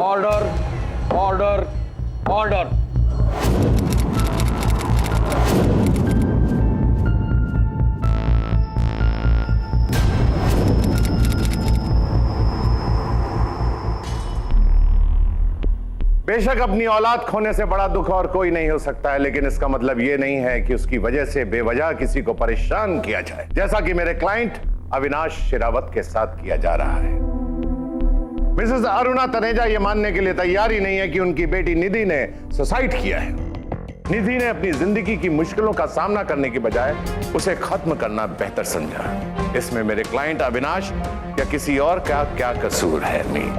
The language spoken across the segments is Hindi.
Order, order, order. बेशक अपनी औलाद खोने से बड़ा दुख और कोई नहीं हो सकता है, लेकिन इसका मतलब यह नहीं है कि उसकी वजह से बेवजह किसी को परेशान किया जाए, जैसा कि मेरे क्लाइंट अविनाश शेरावत के साथ किया जा रहा है। मिसेस अरुणा तनेजा यह मानने के लिए तैयार ही नहीं है कि उनकी बेटी निधि ने सुसाइड किया है। निधि ने अपनी जिंदगी की मुश्किलों का सामना करने की बजाय उसे खत्म करना बेहतर समझा। इसमें मेरे क्लाइंट अविनाश या किसी और का क्या कसूर है? नहीं,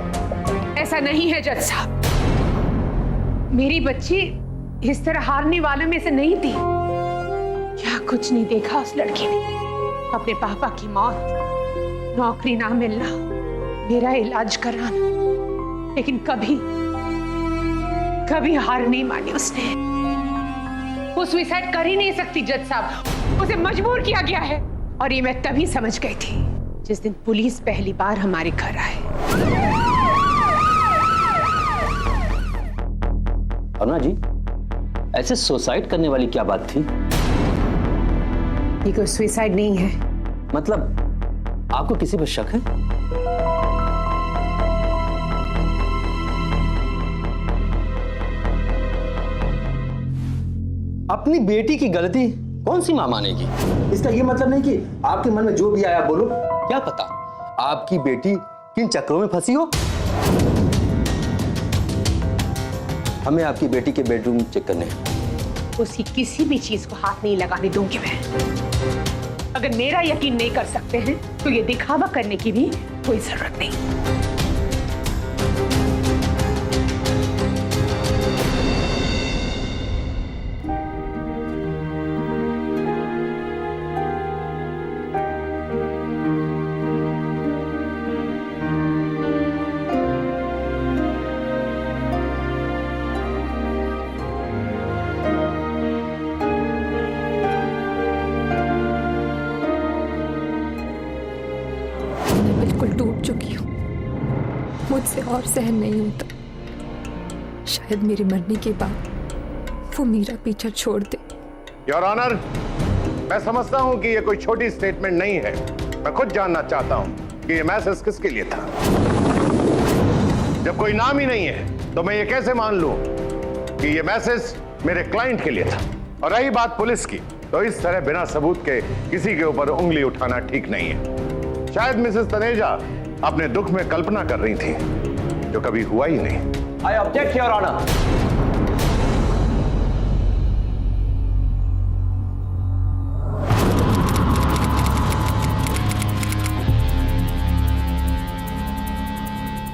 ऐसा नहीं है जज साहब। मेरी बच्ची इस तरह हारने वालों में से नहीं थी। क्या कुछ नहीं देखा उस लड़की ने? अपने पापा की मौत, नौकरी ना मिलना, मेरा इलाज कराना, लेकिन कभी कभी हार नहीं मानी उसने। वो सुसाइड कर ही नहीं सकती जज साहब, उसे मजबूर किया गया है। और ये मैं तभी समझ गई थी जिस दिन पुलिस पहली बार हमारे घर आए। अरुणा जी, ऐसे सुसाइड करने वाली क्या बात थी? ये कोई सुसाइड नहीं है। मतलब आपको किसी पर शक है? अपनी बेटी की गलती कौन सी मां मानेगी? इसका ये मतलब नहीं कि आपके मन में जो भी आया बोलो। क्या पता आपकी बेटी किन चक्रों में फंसी हो। हमें आपकी बेटी के बेडरूम चेक करने हैं। उसकी किसी भी चीज को हाथ नहीं लगाने दूंगी मैं। अगर मेरा यकीन नहीं कर सकते हैं तो ये दिखावा करने की भी कोई जरूरत नहीं। टूट चुकी हूँ, मुझसे और सहन नहीं होता। शायद मेरे मरने के बाद वो मेरा पीछा छोड़ दे। योर ऑनर, मैं समझता हूं कि यह कोई छोटी स्टेटमेंट नहीं है। मैं खुद जानना चाहता हूं कि यह मैसेज किसके लिए था। जब कोई नाम ही नहीं है तो मैं ये कैसे मान लूं कि यह मैसेज मेरे क्लाइंट के लिए था। और रही बात पुलिस की, तो इस तरह बिना सबूत के किसी के ऊपर उंगली उठाना ठीक नहीं है। शायद मिसेस तनेजा अपने दुख में कल्पना कर रही थी, जो कभी हुआ ही नहीं। I object your honour.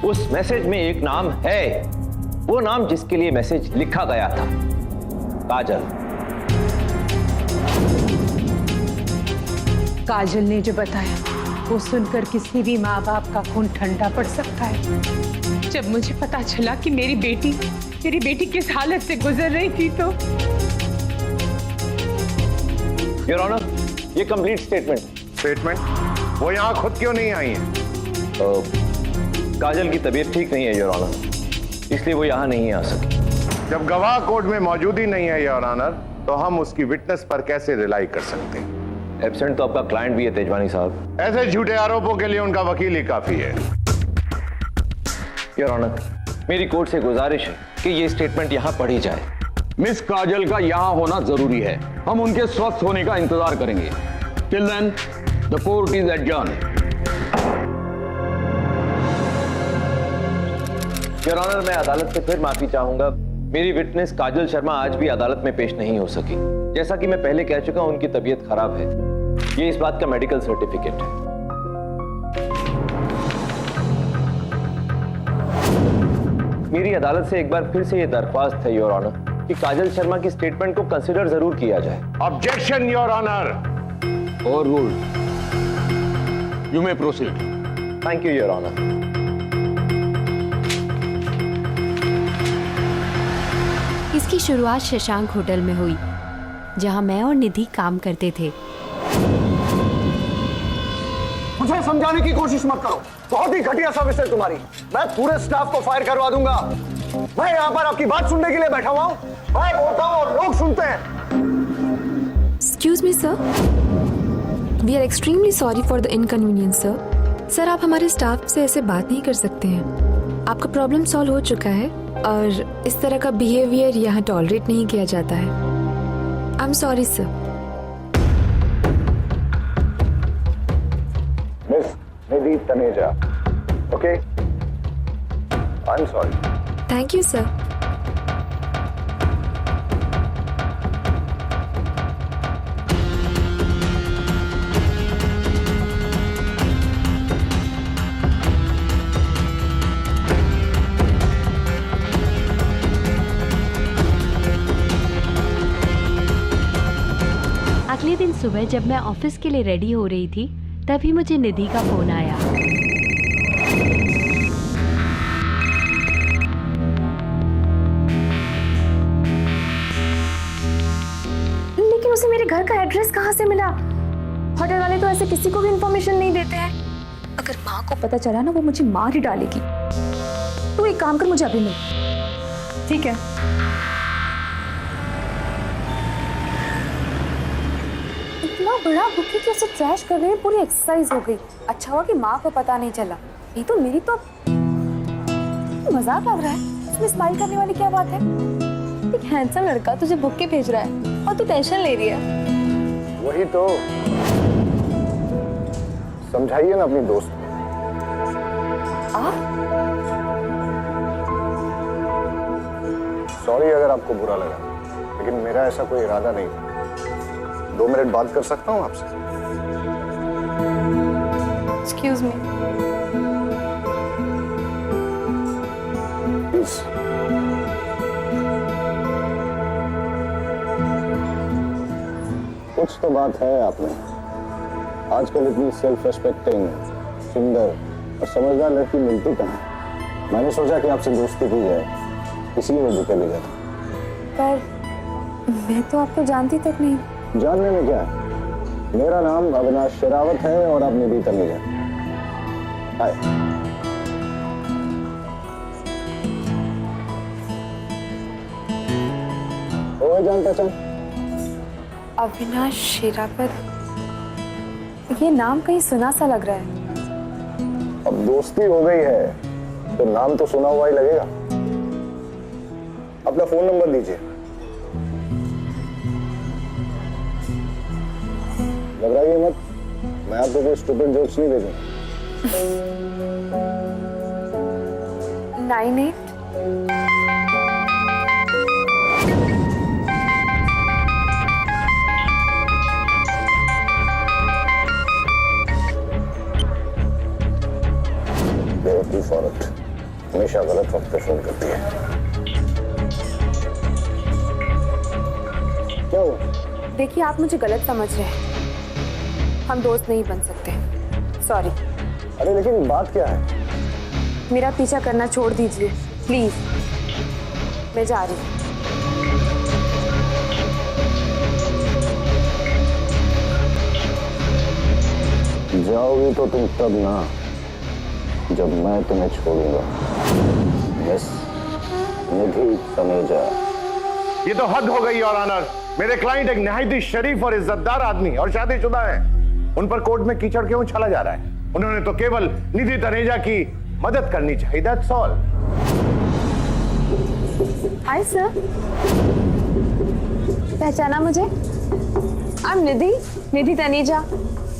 उस मैसेज में एक नाम है, वो नाम जिसके लिए मैसेज लिखा गया था, काजल। काजल ने जो बताया वो सुनकर किसी भी माँ बाप का खून ठंडा पड़ सकता है। जब मुझे पता चला कि मेरी बेटी किस हालत से गुजर रही थी तो योर ऑनर, ये कंप्लीट स्टेटमेंट। वो यहाँ खुद क्यों नहीं आई है? काजल की तबीयत ठीक नहीं है योर ऑनर, इसलिए वो यहाँ नहीं आ सकी। जब गवाह कोर्ट में मौजूद ही नहीं है योर ऑनर, तो हम उसकी विटनेस पर कैसे रिलाई कर सकते हैं? एब्सेंट तो आपका क्लाइंट भी है तेजवानी साहब। ऐसे झूठे आरोपों के लिए उनका वकील ही काफी है। योर ऑनर, मेरी कोर्ट से गुजारिश है कि ये स्टेटमेंट यहाँ पढ़ी जाए। मिस काजल का यहाँ होना जरूरी है। हम उनके स्वस्थ होने का इंतजार करेंगे। Till then the court is adjourn. Your honour, मैं अदालत से फिर माफी चाहूंगा। मेरी विटनेस काजल शर्मा आज भी अदालत में पेश नहीं हो सकी। जैसा कि मैं पहले कह चुका हूं, उनकी तबीयत खराब है। ये इस बात का मेडिकल सर्टिफिकेट है। मेरी अदालत से एक बार फिर से ये दरख्वास्त है योर ऑनर कि काजल शर्मा की स्टेटमेंट को कंसिडर जरूर किया जाए। Objection your honour. Overrule, you may proceed. Thank you your honour. इसकी शुरुआत शशांक होटल में हुई, जहां मैं और निधि काम करते थे। मुझे समझाने की कोशिश मत करो। बहुत ही घटिया सर्विस है तुम्हारी। मैं पूरे स्टाफ को फायर करवा दूंगा। मैं यहाँ पर आपकी बात सुनने के लिए बैठा हुआ हूँ। मैं बोलता हूँ और लोग सुनते हैं। Excuse me sir, we are extremely sorry for the inconvenience sir. Sir, आप हमारे स्टाफ से ऐसे बात नहीं कर सकते हैं। आपका प्रॉब्लम सॉल्व हो चुका है और इस तरह का बिहेवियर यहाँ टॉलरेट नहीं किया जाता है। I am sorry sir. Miss Nidhi Taneja, okay? I am sorry. Thank you sir. अगले दिन सुबह जब मैं ऑफिस के लिए रेडी हो रही थी तभी मुझे निधि का फोन आया। लेकिन उसे मेरे घर का एड्रेस कहाँ से मिला? होटल वाले तो ऐसे किसी को भी इंफॉर्मेशन नहीं देते हैं। अगर माँ को पता चला ना, वो मुझे मार ही डालेगी। तू एक काम कर, मुझे अभी मिल। ठीक है। इतना बड़ा बुके कि उसे ट्रैश कर रहे हैं, पूरी एक्सरसाइज हो गई। अच्छा हुआ कि माँ को पता नहीं चला, नहीं तो मेरी तो मजाक लग रहा है। इसमें स्माइल करने वाली क्या बात है? एक हैंडसम लड़का तुझे बुके भेज रहा है और तू टेंशन ले रही है। वही तो, समझाइए ना अपनी दोस्त। सॉरी अगर आपको बुरा लगा, लेकिन मेरा ऐसा कोई इरादा नहीं था। 2 मिनट बात कर सकता हूँ आपसे? Excuse me. प्लीज। कुछ तो बात है आप में। आजकल इतनी सेल्फ रेस्पेक्टिंग, सुंदर और समझदार लड़की मिलती कहाँ। मैंने सोचा कि आपसे दोस्ती की जाए, इसलिए मैं बुके भेजा था। पर मैं तो आपको जानती तक नहीं। जानने में क्या है? मेरा नाम अविनाश शेरावत है और आप निधि तनेजा। हाय। ओ जान पहचान? अविनाश शेरावत, ये नाम कहीं सुना सा लग रहा है। अब दोस्ती हो गई है तो नाम तो सुना हुआ ही लगेगा। अपना फोन नंबर दीजिए। घबराइए मत, मैं आपको कोई स्टूपिड जोक्स नहीं भेजूंगा। 98 बेवकूफ औरत हमेशा गलत वक्त पे फोन करती है। क्या हुआ? देखिए, आप मुझे गलत समझ रहे हैं। हम दोस्त नहीं बन सकते। सॉरी। अरे लेकिन बात क्या है? मेरा पीछा करना छोड़ दीजिए प्लीज। मैं जा रही हूँ। जाओगी तो तुम तब ना, जब मैं तुम्हें छोड़ूंगा। यस, निधि तनेजा। ये तो हद हो गई योर ऑनर। मेरे क्लाइंट एक निहायती शरीफ और इज्जतदार आदमी और शादीशुदा है। उन पर कोर्ट में कीचड़ क्यों उछाला जा रहा है? उन्होंने तो केवल निधि तनेजा की मदद करनी चाहिए। That's all. हाय सर, पहचाना मुझे? आप निधि तनेजा,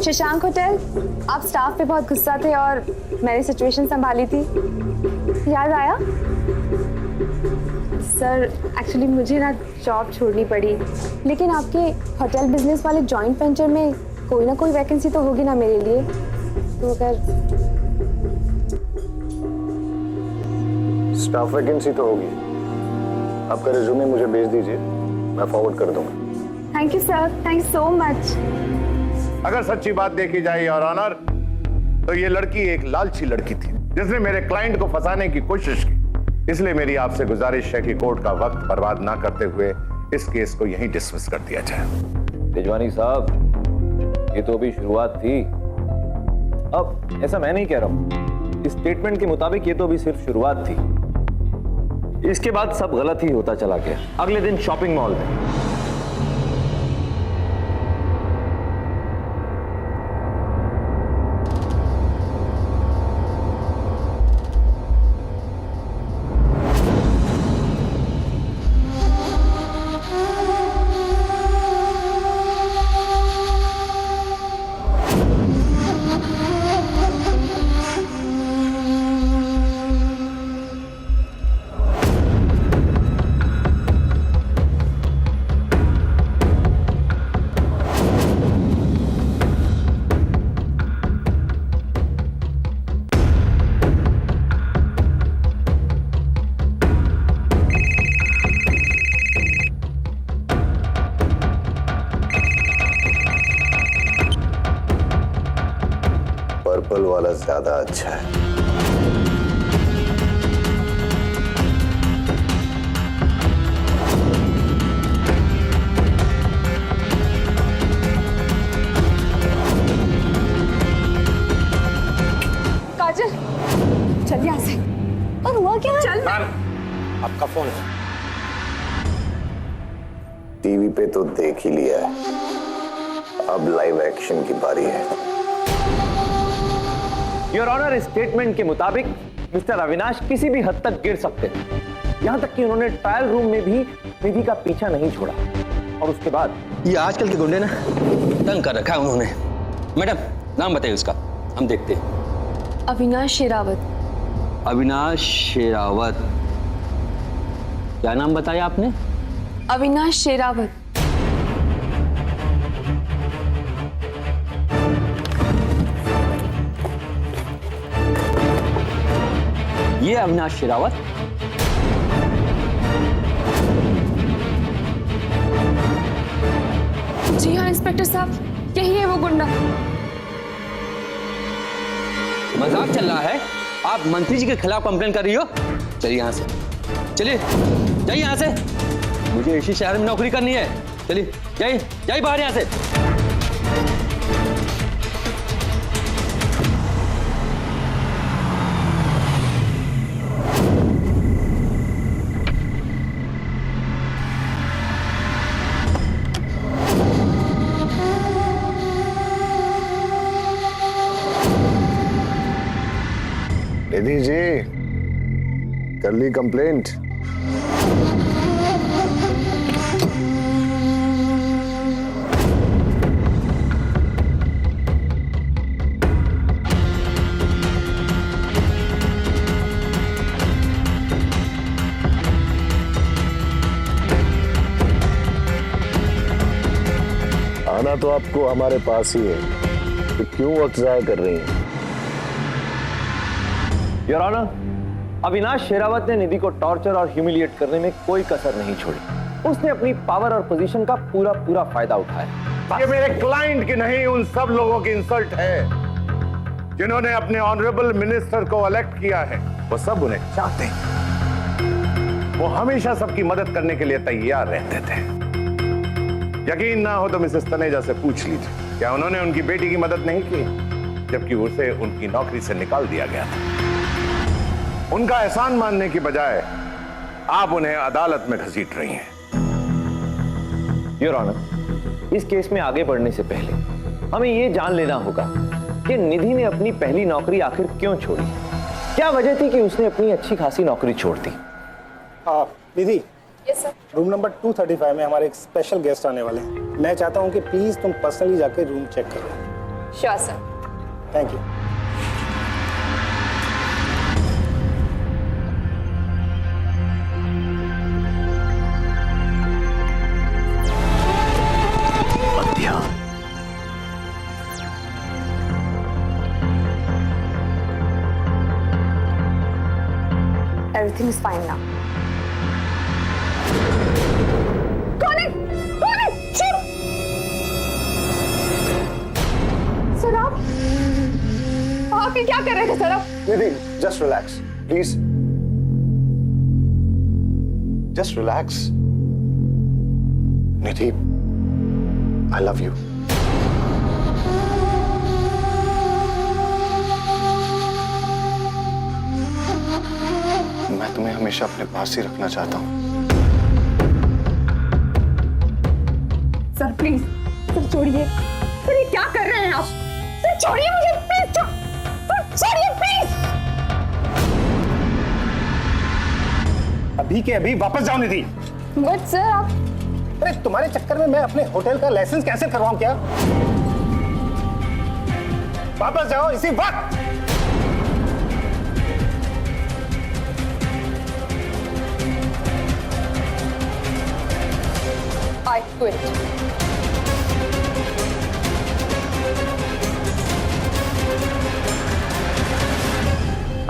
शशांक होटल। आप स्टाफ पे बहुत गुस्सा थे और मैंने सिचुएशन संभाली थी। याद आया? सर एक्चुअली मुझे ना जॉब छोड़नी पड़ी, लेकिन आपके होटल बिजनेस वाले जॉइंट वेंचर में कोई ना कोई वैकेंसी तो होगी ना मेरे लिए। तो अगर स्टाफ वैकेंसी तो होगी। आपका रिज्यूमे मुझे भेज दीजिए, मैं फॉरवर्ड कर दूंगा। Thank you sir, thank you so much. अगर सच्ची बात देखी जाए योर ऑनर, तो ये लड़की एक लालची लड़की थी जिसने मेरे क्लाइंट को फंसाने की कोशिश की। इसलिए मेरी आपसे गुजारिश है कि कोर्ट का वक्त बर्बाद ना करते हुए इस केस को यहीं डिसमिस कर दिया जाए। तेजवानी साहब, ये तो अभी शुरुआत थी। अब ऐसा मैं नहीं कह रहा हूं, इस स्टेटमेंट के मुताबिक ये तो अभी सिर्फ शुरुआत थी। इसके बाद सब गलत ही होता चला गया। अगले दिन शॉपिंग मॉल में पर्पल वाला ज्यादा अच्छा है। काजल चल यहाँ से। और हुआ क्या? चल आपका फोन है। टीवी पे तो देख ही लिया है, अब लाइव एक्शन की बारी है। योर ऑनर, इस स्टेटमेंट के मुताबिक मिस्टर अविनाश किसी भी हद तक गिर सकते थे। यहां तक कि उन्होंने ट्रायल रूम में भी निधि का पीछा नहीं छोड़ा। और उसके बाद ये आजकल के गुंडे ना तंग कर रखा है उन्होंने। मैडम नाम बताइए उसका, हम देखते हैं। अविनाश शेरावत। अविनाश शेरावत। क्या नाम बताया आपने? अविनाश शेरावत। ये अविनाश शेरावत? जी हाँ इंस्पेक्टर साहब, यही है वो गुंडा। मजाक चल रहा है? आप मंत्री जी के खिलाफ कंप्लेन कर रही हो? चलिए यहाँ से, चलिए जाइए यहाँ से। मुझे इसी शहर में नौकरी करनी है। चलिए जाइए जाइए बाहर यहाँ से। निधि जी, कर ली कंप्लेंट? आना तो आपको हमारे पास ही है, तो क्यों वक्त जाया कर रही हैं? योर ऑनर, अविनाश शेरावत ने निधि को टॉर्चर और ह्यूमिलिएट करने में कोई कसर नहीं छोड़ी। उसने अपनी पावर और पोजीशन का पूरा पूरा फायदा उठाया। ये मेरे क्लाइंट की नहीं, उन सब लोगों की इंसल्ट है जिन्होंने अपने ऑनरेबल मिनिस्टर को इलेक्ट किया है। वो सब उन्हें चाहते हैं। वो हमेशा सबकी मदद करने के लिए तैयार रहते थे। यकीन ना हो तो मिसेस तनेजा से पूछ लीजिए, क्या उन्होंने उनकी बेटी की मदद नहीं की, जबकि उसे उनकी नौकरी से निकाल दिया गया था। उनका एहसान मानने की बजाय आप उन्हें अदालत में घसीट रही हैं। योर ऑनर, इस केस में आगे बढ़ने से पहले हमें यह जान लेना होगा कि निधि ने अपनी पहली नौकरी आखिर क्यों छोड़ी। क्या वजह थी कि उसने अपनी अच्छी खासी नौकरी छोड़ दी? निधि, यस सर। रूम नंबर 235 में हमारे एक स्पेशल गेस्ट आने वाले हैं। मैं चाहता हूं कि प्लीज तुम पर्सनली जाकर रूम चेक करो। Sure sir. Thank you. Everything is fine now. कौन है? कौन है? चुप! सर आप ये क्या कर रहे थे सर? आप निधि, just relax, please. Just relax. Nidhi, I love you. मैं तुम्हें हमेशा अपने पास ही रखना चाहता हूँ। सर प्लीज, सर छोड़िए। सर ये क्या कर रहे हैं आप? सर छोड़िए मुझे प्लीज, छोड़िए प्लीज। अभी के अभी वापस जाओ निधि। बट सर आप, अरे तुम्हारे चक्कर में मैं अपने होटल का लाइसेंस कैंसिल करवाऊं क्या? वापस जाओ इसी वक्त। I quit.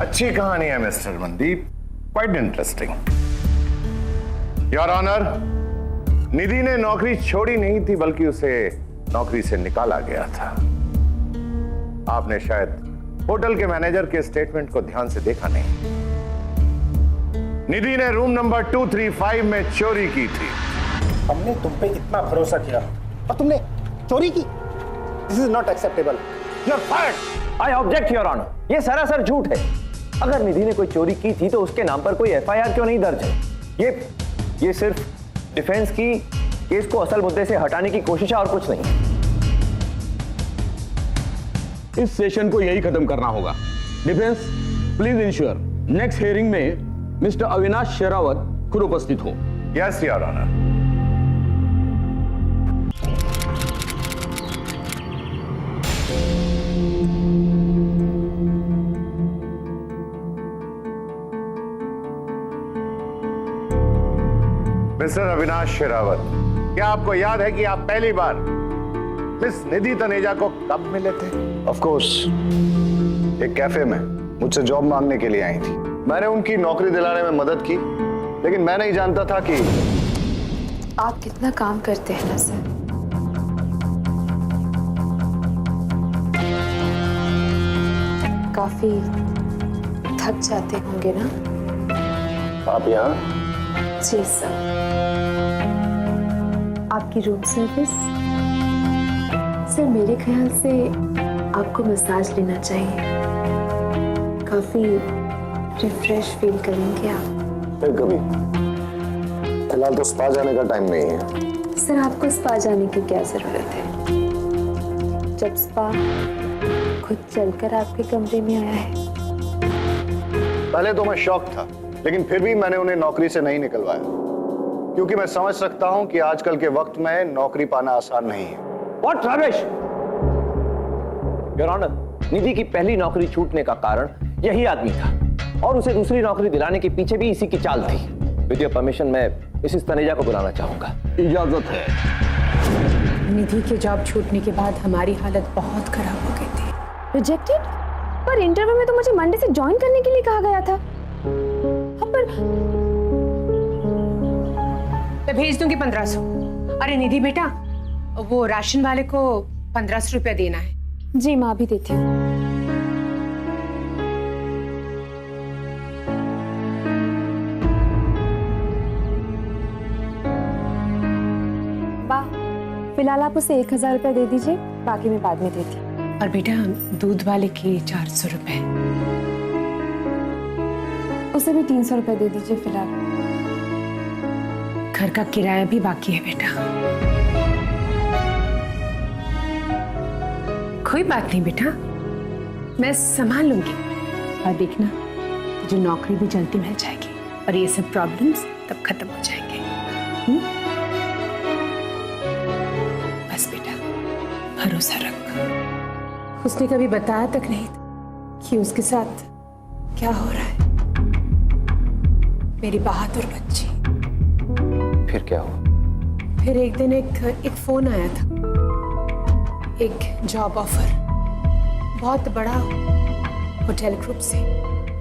अच्छी कहानी है mister Mandeep, quite interesting. Your honour, Nidhi ने नौकरी छोड़ी नहीं थी बल्कि उसे नौकरी से निकाला गया था। आपने शायद होटल के मैनेजर के स्टेटमेंट को ध्यान से देखा नहीं। निधि ने रूम नंबर 235 में चोरी की थी। हमने तुम पे इतना भरोसा किया और तुमने चोरी की। This is not acceptable. You are fired. I object your honour, ये सरासर झूठ है। अगर निधि ने कोई चोरी की थी तो उसके नाम पर कोई एफआईआर क्यों नहीं दर्ज है? ये सिर्फ डिफेंस की केस को असल मुद्दे से हटाने की कोशिश है और कुछ नहीं। इस सेशन को यही खत्म करना होगा। Defence please ensure next hearing में मिस्टर अविनाश शेरावत खुद उपस्थित हो। Yes your honour. Mister Avinash Sherawat, क्या आपको याद है कि आप पहली बार मिस निधि तनेजा को कब मिले थे? ऑफ कोर्स, एक कैफे में मुझसे जॉब मांगने के लिए आई थी। मैंने उनकी नौकरी दिलाने में मदद की, लेकिन मैं नहीं जानता था कि आप कितना काम करते हैं ना सर। काफी थक जाते होंगे ना? आप यहाँ? जी सर। आपकी रूम सर्विस? सर मेरे ख्याल से आपको मसाज लेना चाहिए, काफी रिफ्रेश फील करेंगे आप। फिर कभी, फिलहाल तो स्पा जाने का टाइम नहीं है। सर आपको स्पा जाने की क्या जरूरत है, जब स्पा खुद चलकर आपके कमरे में आया है। पहले तो मैं शॉक था, लेकिन फिर भी मैंने उन्हें नौकरी से नहीं निकलवाया, क्योंकि मैं समझ सकता हूं कि आजकल के वक्त में नौकरी पाना आसान नहीं है। What rubbish! योर ऑनर, निधि की पहली नौकरी छूटने का कारण यही आदमी था और उसे दूसरी नौकरी दिलाने के पीछे भी इसी की चाल थी। विद योर परमिशन मैं मिसेस तनेजा को बुलाना चाहूंगा। इजाजत है। निधि के जॉब छूटने के बाद हमारी हालत बहुत खराब हो गई थी। रिजेक्टेड? पर इंटरव्यू में तो मुझे मंडे से ज्वाइन करने के लिए कहा गया था। पर मैं भेज दूंगी 1500। अरे निधि बेटा, वो राशन वाले को 1500 रुपया देना है। जी माँ भी देती हूँ। बा, फिलहाल आप उसे 1000 रुपया दे दीजिए, बाकी मैं बाद में देती हूँ। और बेटा दूध वाले के 400 रुपए। उसे भी 300 रुपए दे दीजिए फिलहाल। घर का किराया भी बाकी है बेटा। कोई बात नहीं बेटा, मैं संभाल लूंगी। और देखना, तुझे नौकरी भी जल्दी मिल जाएगी और ये सब प्रॉब्लम्स तब खत्म हो जाएंगे। बस बेटा भरोसा रख। उसने कभी बताया तक नहीं कि उसके साथ क्या हो रहा है। मेरी बहादुर बच्ची। फिर क्या हुआ? फिर एक दिन एक फोन आया था, एक जॉब ऑफर, बहुत बड़ा होटल ग्रुप से,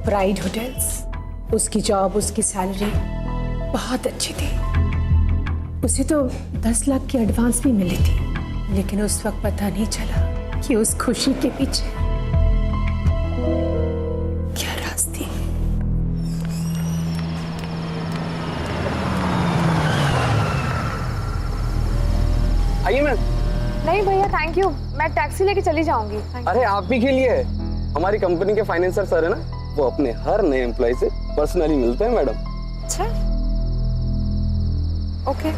प्राइड होटल्स। उसकी जॉब, उसकी सैलरी बहुत अच्छी थी। उसे तो 10 लाख की एडवांस भी मिली थी, लेकिन उस वक्त पता नहीं चला कि उस खुशी के पीछे क्या राज थी। आइए मैम। नहीं भैया थैंक यू, मैं टैक्सी लेके चली जाऊंगी। अरे आप भी के लिए, हमारी कंपनी के फाइनेंसर सर है ना, वो अपने हर नए एम्प्लॉय से पर्सनली मिलते हैं मैडम। अच्छा, ओके।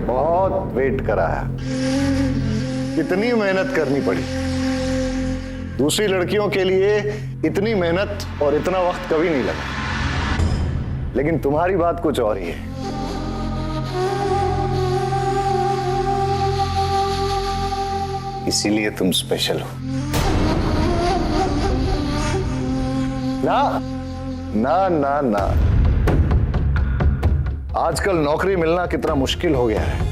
बहुत वेट करा है, कितनी मेहनत करनी पड़ी। दूसरी लड़कियों के लिए इतनी मेहनत और इतना वक्त कभी नहीं लगा, लेकिन तुम्हारी बात कुछ और ही है। इसीलिए तुम स्पेशल हो। ना ना ना ना, आजकल नौकरी मिलना कितना मुश्किल हो गया है।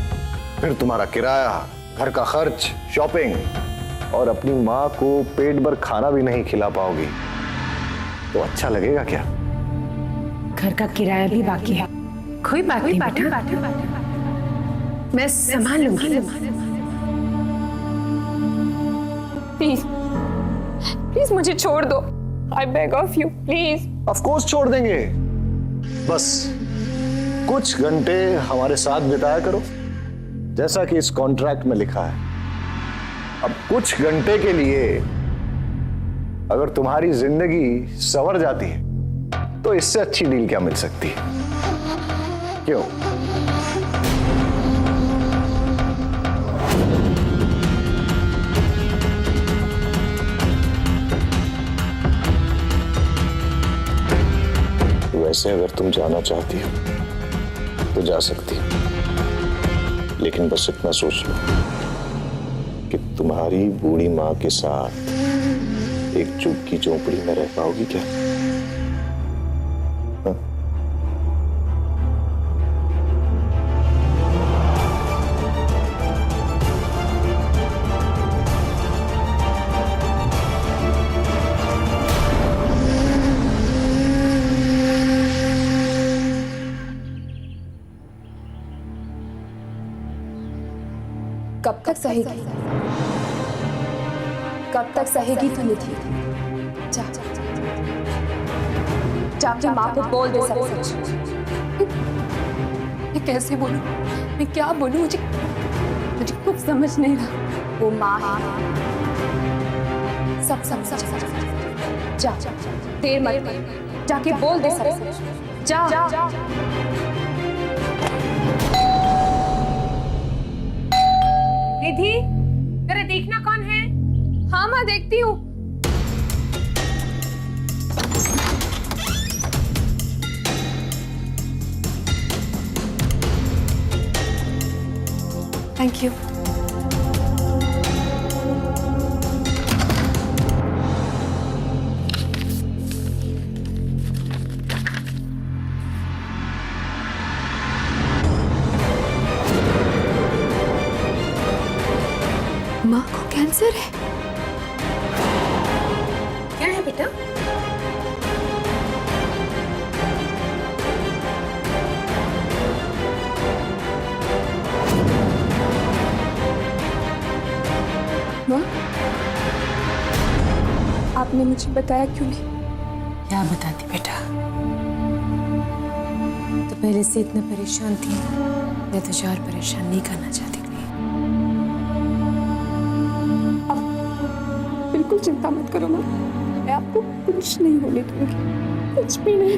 फिर तुम्हारा किराया, घर का खर्च, शॉपिंग और अपनी माँ को पेट भर खाना भी नहीं खिला पाओगी तो अच्छा लगेगा क्या? घर का किराया भी बाकी है। कोई बात नहीं बेटा, मैं संभाल लूंगी। प्लीज प्लीज मुझे छोड़ दो, I beg of you please. Of course छोड़ देंगे, बस कुछ घंटे हमारे साथ बिताया करो, जैसा कि इस कॉन्ट्रैक्ट में लिखा है। अब कुछ घंटे के लिए अगर तुम्हारी जिंदगी संवर जाती है तो इससे अच्छी डील क्या मिल सकती है? क्यों? वैसे अगर तुम जाना चाहती हो तो जा सकती हो, लेकिन बस इतना सोच लो कि तुम्हारी बूढ़ी माँ के साथ एक चुप की झोपड़ी में रह पाओगी क्या? हाँ? कब तक सहेगी, कब तक सहेगी तू निधि? जा जाके माँ को बोल दे सब सच। मैं कैसे बोलूं, मैं क्या बोलूं? मुझे कुछ समझ नहीं रहा। वो माँ है, सब सब सब जा देर मत कर, जाके बोल दे सब सच। जा निधि, तेरा देखना कौन है? हाँ मैं देखती हूँ। Thank you. माँ को कैंसर है? क्या है बेटा? माँ, आपने मुझे बताया क्यों नहीं? क्या बताती बेटा? तो पहले से इतना परेशान थी, मैं तुझे और परेशान नहीं करना चाहती थी। बिल्कुल चिंता मत करो माँ, मैं आपको कुछ नहीं होने दूंगी, कुछ भी नहीं।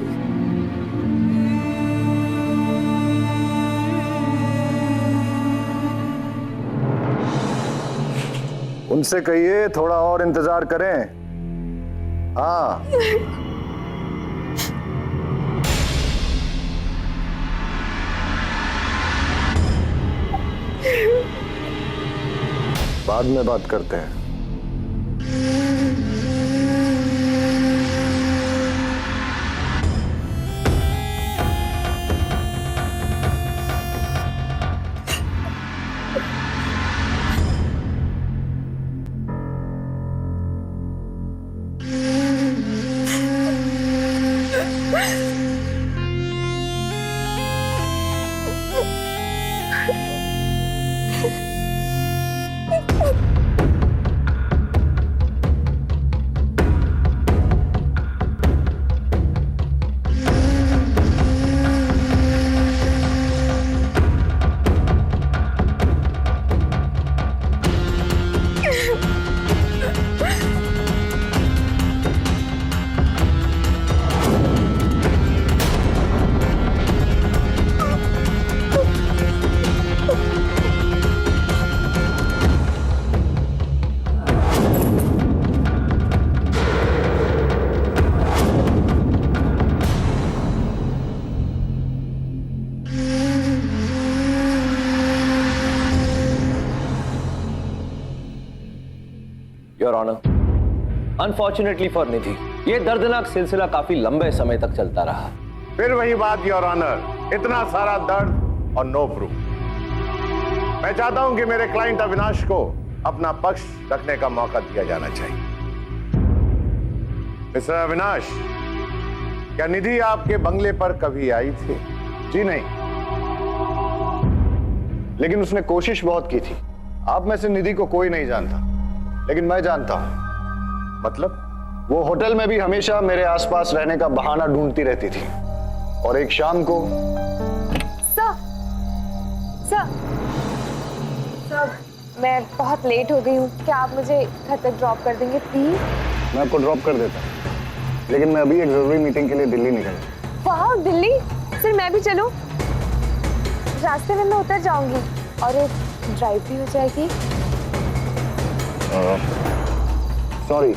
उनसे कहिए थोड़ा और इंतजार करें। हाँ, बाद में बात करते हैं। योर ऑनर, अनफॉर्चुनेटली फॉर निधि, ये दर्दनाक सिलसिला काफी लंबे समय तक चलता रहा। फिर वही बात योर ऑनर, इतना सारा दर्द और नो प्रूफ। मैं चाहता हूं कि मेरे क्लाइंट अविनाश को अपना पक्ष रखने का मौका दिया जाना चाहिए। मिस्टर अविनाश, क्या निधि आपके बंगले पर कभी आई थी? जी नहीं, लेकिन उसने कोशिश बहुत की थी। आप में से निधि को कोई नहीं जानता, लेकिन मैं जानता हूं। मतलब? वो होटल में भी हमेशा मेरे आसपास रहने का बहाना ढूंढती रहती थी, और एक शाम को सर, मैं बहुत लेट हो गई हूँ, क्या आप मुझे घर तक ड्रॉप कर देंगे प्लीज? मैं आपको ड्रॉप कर देता, लेकिन मैं अभी एक जरूरी मीटिंग के लिए दिल्ली निकल। वाह, दिल्ली? सर मैं भी चलूं? रास्ते में मैं उतर जाऊंगी और एक ड्राइव भी हो जाएगी। सॉरी,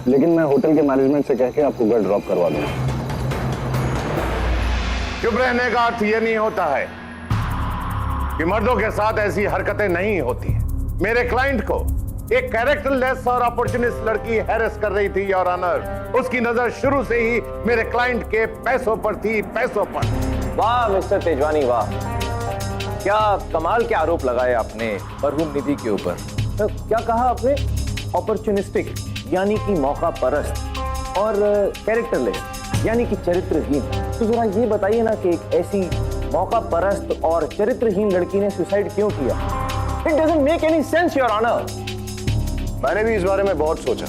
लेकिन मैं होटल के मैनेजमेंट से कह के आपको घर ड्रॉप करवा दूंगा। चुप रहने का अर्थ यह नहीं होता है कि मर्दों के साथ ऐसी हरकतें नहीं होती हैं। मेरे क्लाइंट को एक कैरेक्टरलेस और अपॉर्चुनिस्ट लड़की हैरेस कर रही थी योर ऑनर। उसकी नजर शुरू से ही मेरे क्लाइंट के पैसों पर थी, पैसों पर। वाह मिस्टर तेजवानी, वाह, क्या कमाल के आरोप लगाए आपने मरहूम निधि के ऊपर। तो क्या कहा आपने? अपॉर्चुनिस्टिक यानी कि मौका परस्त, और कैरेक्टरलेस यानी कि चरित्रहीन। तो जरा ये बताइए ना कि एक ऐसी मौका परस्त और चरित्रहीन लड़की ने सुसाइड क्यों किया? It doesn't make any sense your honour. मैंने भी इस बारे में बहुत सोचा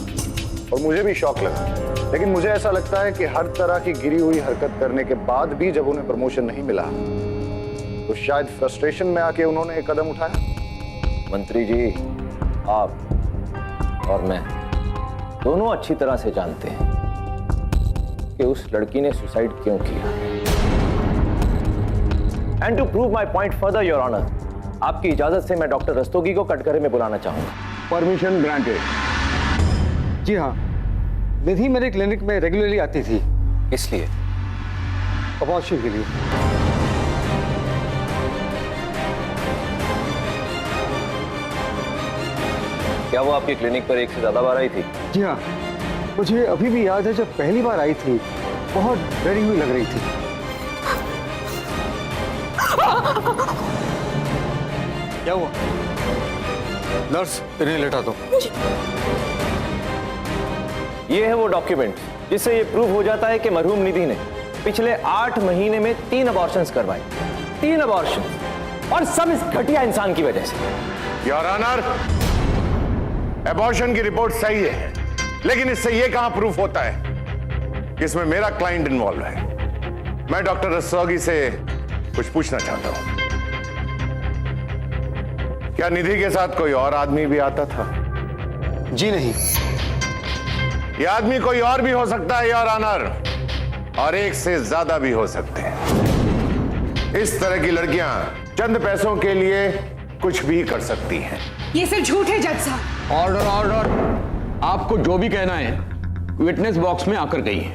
और मुझे भी शौक लगा, लेकिन मुझे ऐसा लगता है कि हर तरह की गिरी हुई हरकत करने के बाद भी जब उन्हें प्रमोशन नहीं मिला तो शायद फ्रस्ट्रेशन में आके उन्होंने एक कदम उठाया। मंत्री जी, आप और मैं दोनों अच्छी तरह से जानते हैं कि उस लड़की ने सुसाइड क्यों किया। And to prove my point further your honour, आपकी इजाजत से मैं डॉक्टर रस्तोगी को कटघरे में बुलाना चाहूंगा। Permission granted. जी हाँ, निधि मेरे क्लिनिक में रेगुलरली आती थी, इसलिए अबॉर्शन के लिए। क्या वो आपके क्लिनिक पर एक से ज्यादा बार आई थी? जी हाँ, मुझे अभी भी याद है जब पहली बार आई थी, बहुत डरी हुई लग रही थी। क्या हुआ? नर्स, इन्हें लेटा दो। ये है वो डॉक्यूमेंट जिससे ये प्रूव हो जाता है कि मरहूम निधि ने पिछले 8 महीने में 3 अबॉर्शंस करवाए। 3 अबॉर्शन, और सब इस घटिया इंसान की वजह से। योर ऑनर, एबॉर्शन की रिपोर्ट सही है, लेकिन इससे यह कहां प्रूफ होता है कि इसमें मेरा क्लाइंट इन्वॉल्व है। मैं डॉक्टर रस्तोगी से कुछ पूछना चाहता हूं। क्या निधि के साथ कोई और आदमी भी आता था? जी नहीं। यह आदमी कोई और भी हो सकता है योर ऑनर, और एक से ज्यादा भी हो सकते हैं। इस तरह की लड़कियां चंद पैसों के लिए कुछ भी कर सकती हैं। ये सब झूठ है जज साहब। Order order. आपको जो भी कहना है विटनेस बॉक्स में आकर कहिए।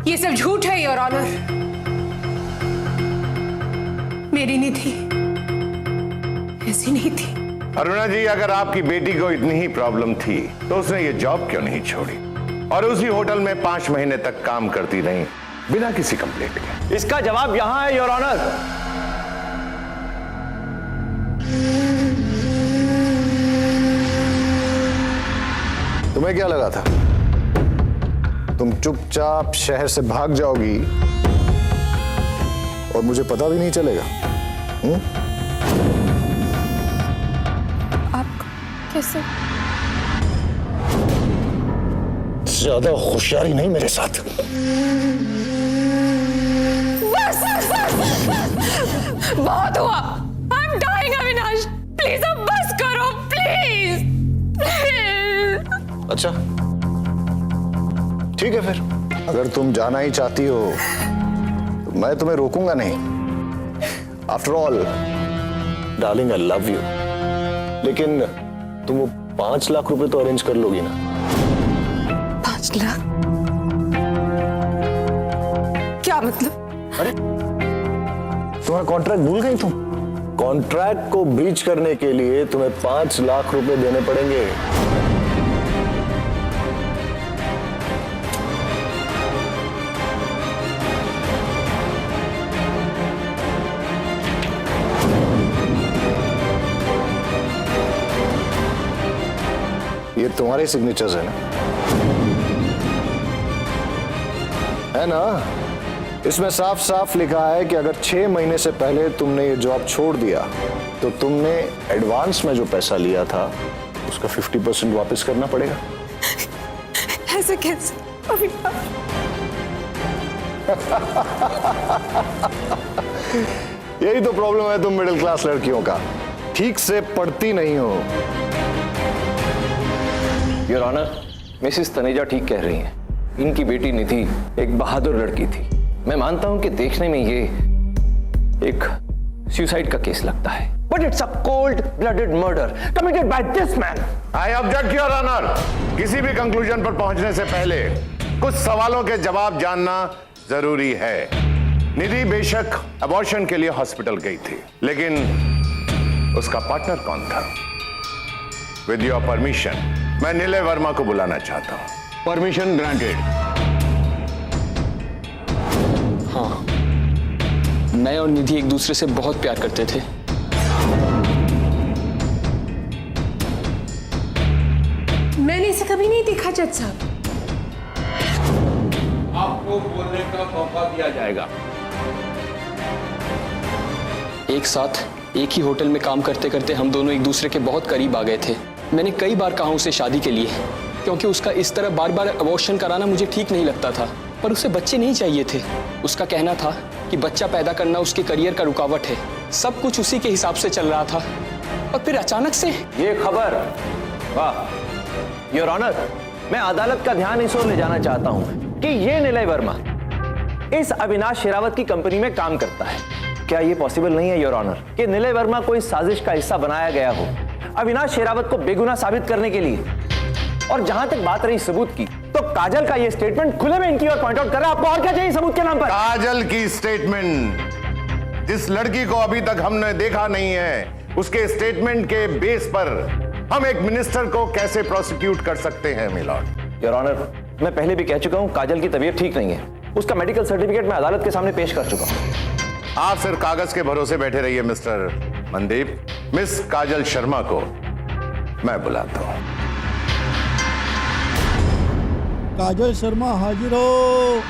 ये सब झूठ है योर ऑनर। मेरी निधि ऐसी नहीं थी। अरुणा जी, अगर आपकी बेटी को इतनी ही प्रॉब्लम थी तो उसने ये जॉब क्यों नहीं छोड़ी और उसी होटल में 5 महीने तक काम करती रही बिना किसी कंप्लेंट के? इसका जवाब यहां है योर ऑनर। तुम्हें क्या लगा था तुम चुपचाप शहर से भाग जाओगी और मुझे पता भी नहीं चलेगा। आप कैसे? ज्यादा होशियारी नहीं मेरे साथ। बहुत हुआ। I am dying Avinash, please अब बस करो, प्लीज। अच्छा ठीक है, फिर अगर तुम जाना ही चाहती हो तो मैं तुम्हें रोकूंगा नहीं। After all darling, I love you. लेकिन तुम वो 5 लाख रुपए तो अरेंज कर लोगी ना? 5 लाख? क्या मतलब? अरे तुम्हारा कॉन्ट्रैक्ट भूल गई तुम? कॉन्ट्रैक्ट को ब्रीच करने के लिए तुम्हें 5 लाख रुपए देने पड़ेंगे। ये तुम्हारे सिग्नेचर्स है ना? है ना? इसमें साफ साफ लिखा है कि अगर 6 महीने से पहले तुमने ये जॉब छोड़ दिया तो तुमने एडवांस में जो पैसा लिया था उसका 50% वापस करना पड़ेगा। ऐसे कैसे? यही तो प्रॉब्लम है तुम मिडिल क्लास लड़कियों का, ठीक से पढ़ती नहीं हो। योर ऑनर, मिसेस तनेजा ठीक कह रही हैं। इनकी बेटी निधि एक बहादुर लड़की थी। मैं मानता हूं कि देखने में ये एक सुसाइड का केस लगता है, but it's a cold blooded murder committed by this man. I object your honour. किसी भी कंक्लूजन पर पहुंचने से पहले कुछ सवालों के जवाब जानना जरूरी है। निधि बेशक अबॉर्शन के लिए हॉस्पिटल गई थी, लेकिन उसका पार्टनर कौन था? विद योर परमिशन मैं निलय वर्मा को बुलाना चाहता हूं। Permission granted. हाँ, मैं और निधि एक दूसरे से बहुत प्यार करते थे। मैंने इसे कभी नहीं देखा जज साहब। आपको बोलने का मौका दिया जाएगा। एक साथ एक ही होटल में काम करते करते हम दोनों एक दूसरे के बहुत करीब आ गए थे। मैंने कई बार कहा उसे शादी के लिए, क्योंकि उसका इस तरह बार बार अबॉर्शन कराना मुझे ठीक नहीं लगता था। पर उसे बच्चे नहीं चाहिए थे। उसका कहना था कि बच्चा पैदा करना उसके करियर का रुकावट है। सब कुछ उसी के हिसाब से चल रहा था, और फिर अचानक से ये खबर, वाह योर ऑनर, मैं अदालत का ध्यान इस ओर ले जाना चाहता हूं कि ये निलय वर्मा इस अविनाश शेरावत की कंपनी में काम करता है। क्या ये पॉसिबल नहीं है योर ऑनर कि निलय वर्मा को इस साजिश का हिस्सा बनाया गया हो अविनाश शेरावत को बेगुनाह साबित करने के लिए? और जहां तक बात रही सबूत की, तो काजल का ये स्टेटमेंट खुले में इनकी ओर पॉइंट आउट कर रहा है। आपको और क्या चाहिए सबूत के नाम पर? काजल की स्टेटमेंट, जिस लड़की को अभी तक हमने देखा नहीं है, उसके स्टेटमेंट के बेस पर हम एक मिनिस्टर को कैसे प्रोसिक्यूट कर सकते हैं मिलॉर्ड? योर ऑनर, मैं पहले भी कह चुका हूं काजल की तबीयत ठीक नहीं है। उसका मेडिकल सर्टिफिकेट मैं अदालत के सामने पेश कर चुका हूं। आप सिर्फ कागज के भरोसे बैठे रहिए मिस्टर मनदीप। मिस काजल शर्मा को मैं बुलाता हूं। काजल शर्मा हाजिर हो।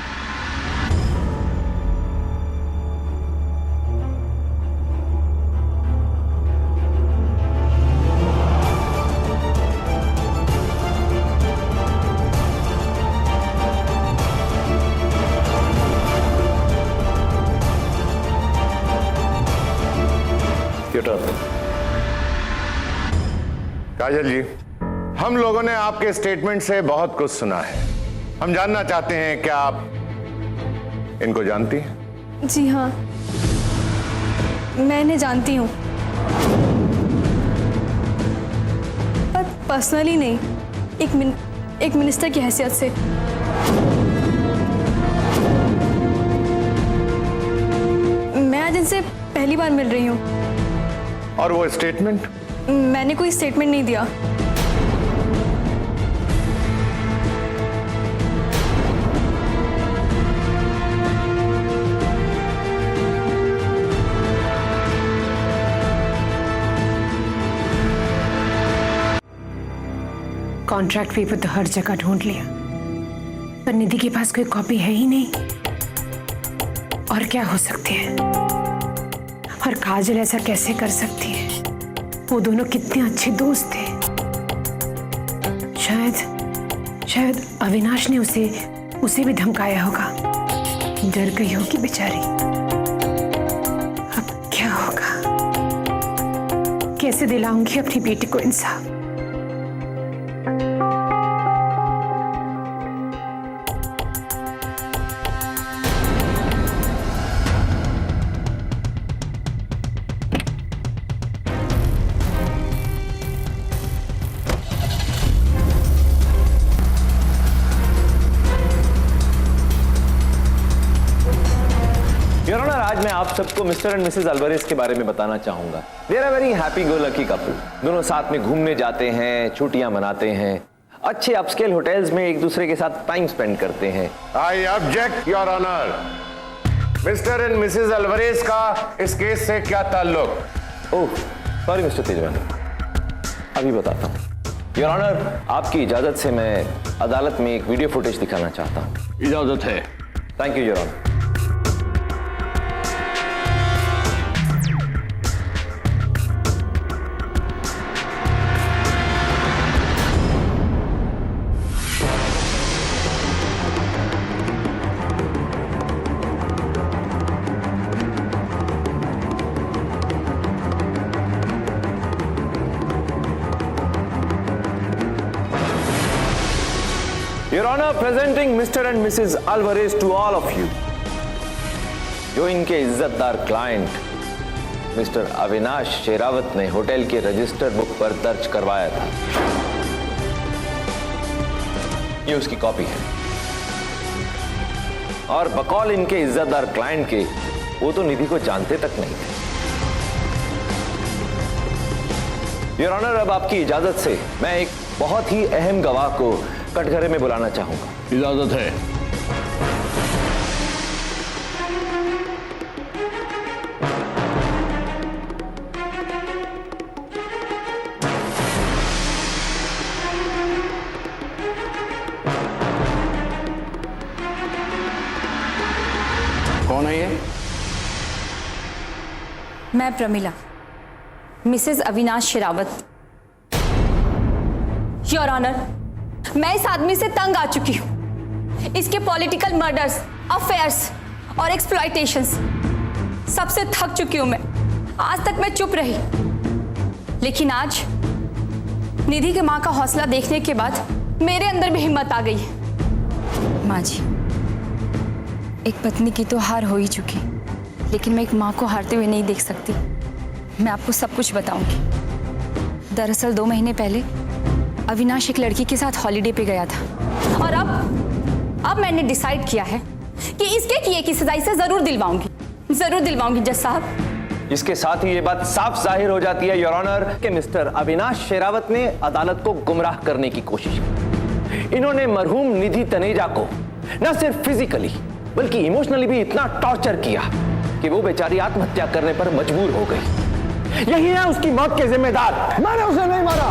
काजल जी, हम लोगों ने आपके स्टेटमेंट से बहुत कुछ सुना है। हम जानना चाहते हैं, क्या आप इनको जानती हैं? जी हाँ, मैं इन्हें जानती हूँ, पर पर्सनली नहीं, एक मिनिस्टर की हैसियत से। मैं आज इनसे पहली बार मिल रही हूँ। और वो स्टेटमेंट? मैंने कोई स्टेटमेंट नहीं दिया। कॉन्ट्रैक्ट पेपर तो हर जगह ढूंढ लिया, पर निधि के पास कोई कॉपी है ही नहीं। और क्या हो सकते हैं? और काजल ऐसा कैसे कर सकती है? वो दोनों कितने अच्छे दोस्त थे। शायद अविनाश ने उसे भी धमकाया होगा। डर गई होगी बेचारी। अब क्या होगा? कैसे दिलाऊंगी अपनी बेटी को इंसाफ? योर ऑनर, आज मैं आप सबको मिस्टर एंड मिसेस अल्वारेज के बारे में बताना चाहूंगा। They are very happy go lucky couple. दोनों साथ में घूमने जाते हैं, छुट्टियां मनाते हैं, अच्छे अपस्केल होटल्स में एक दूसरे के साथ टाइम स्पेंड करते हैं। I object your honour. Mister and missus Alvarez का इस केस से क्या ताल्लुक? ओह सॉरी मिस्टर तेजवानी, अभी बताता हूँ। योर ऑनर, आपकी इजाजत से मैं अदालत में एक वीडियो फुटेज दिखाना चाहता हूँ। इजाजत है। Thank you your honour. Your Honor, presenting Mr. and Mrs. Alvarez to all of you. जो इनके इज्जतदार क्लाइंट मिस्टर अविनाश शेरावत ने होटल के रजिस्टर बुक पर दर्ज करवाया था, ये उसकी कॉपी है। और बकौल इनके इज्जतदार क्लाइंट के, वो तो निधि को जानते तक नहीं थे। योर ऑनर, अब आपकी इजाजत से मैं एक बहुत ही अहम गवाह को कटघरे में बुलाना चाहूंगा। इजाजत है। कौन है ये? मैं Pramila, missus Avinash Sherawat. Your honour, मैं इस आदमी से तंग आ चुकी हूं। इसके पॉलिटिकल मर्डर्स, अफेयर्स और एक्सप्लॉयटेशंस, सबसे थक चुकी हूं मैं। आज तक मैं चुप रही, लेकिन आज निधि के मां का हौसला देखने के बाद मेरे अंदर भी हिम्मत आ गई है। मां जी, एक पत्नी की तो हार हो ही चुकी, लेकिन मैं एक मां को हारते हुए नहीं देख सकती। मैं आपको सब कुछ बताऊंगी। दरअसल 2 महीने पहले अविनाश एक लड़की के साथ हॉलिडे पे गया था, और अब मैंने डिसाइड किया है कि इसके किए की सजाई से जरूर दिलवाऊंगी जज साहब। इसके साथ ही ये बात साफ जाहिर हो जाती है योर ऑनर कि मिस्टर अविनाश शेरावत ने अदालत को गुमराह करने की कोशिश की। इन्होंने मरहूम निधि तनेजा को न सिर्फ फिजिकली बल्कि इमोशनली भी इतना टॉर्चर किया कि वो बेचारी आत्महत्या करने पर मजबूर हो गई। यही है उसकी मौत के जिम्मेदार। मैंने उसे नहीं मारा,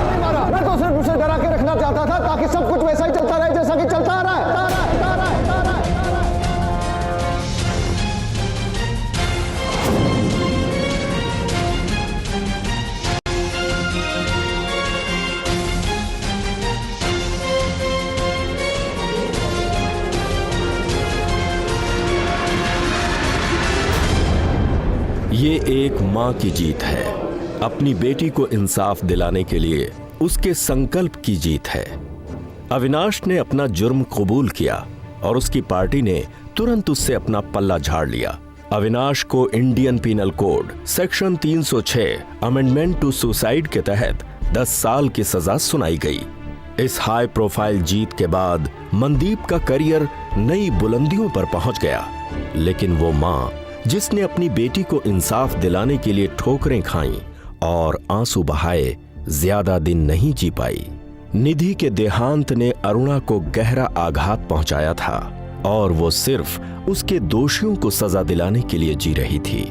मैं तो सिर्फ उसे डरा के रखना चाहता था ताकि सब कुछ वैसा ही चलता रहे जैसा कि चलता आ रहा है। ये एक मां की जीत है, अपनी बेटी को इंसाफ दिलाने के लिए उसके संकल्प की जीत है। अविनाश ने अपना जुर्म कबूल किया और उसकी पार्टी ने तुरंत उससे अपना पल्ला झाड़ लिया। अविनाश को Indian penal code section 306 amendment to suicide के तहत 10 साल की सजा सुनाई गई। इस हाई प्रोफाइल जीत के बाद मनदीप का करियर नई बुलंदियों पर पहुंच गया, लेकिन वो मां जिसने अपनी बेटी को इंसाफ दिलाने के लिए ठोकरें खाईं और आंसू बहाए, ज्यादा दिन नहीं जी पाई। निधि के देहांत ने अरुणा को गहरा आघात पहुंचाया था और वो सिर्फ उसके दोषियों को सजा दिलाने के लिए जी रही थी।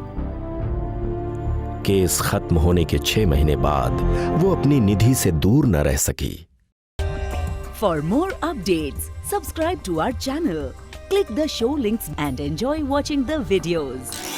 केस खत्म होने के 6 महीने बाद वो अपनी निधि से दूर न रह सकी। For more updates, Subscribe to our channel, click the show links and enjoy watching the videos.